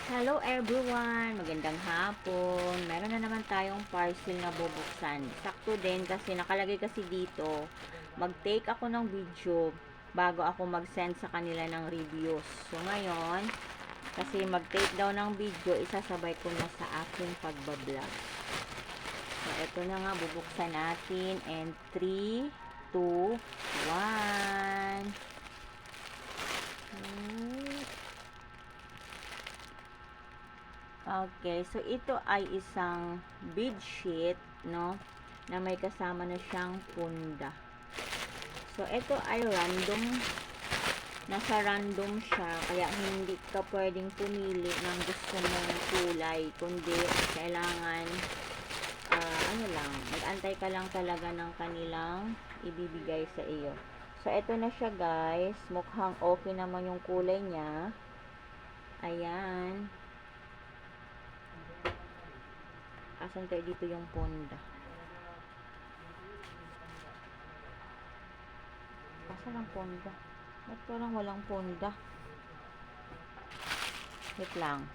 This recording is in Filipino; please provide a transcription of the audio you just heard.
Hello everyone! Magandang hapon. Meron na naman tayong parcel na bubuksan. Sakto din kasi nakalagay kasi dito, mag-take ako ng video bago ako mag-send sa kanila ng reviews. So ngayon, kasi mag-take daw ng video, isasabay ko na sa aking pagbablog. So ito na nga, bubuksan natin. And 3, 2, 1. Okay, so ito ay isang bedsheet, no, na may kasama na siyang punda. So ito ay random, nasa random siya, kaya hindi ka pwedeng pumili ng gusto mong kulay, kundi kailangan, ano lang, mag-antay ka lang talaga ng kanilang ibibigay sa iyo. So ito na siya guys, mukhang okay naman yung kulay niya. Ayan. Asan tayo dito yung punda? Asan ang punda? Ba't parang walang punda? Wait lang.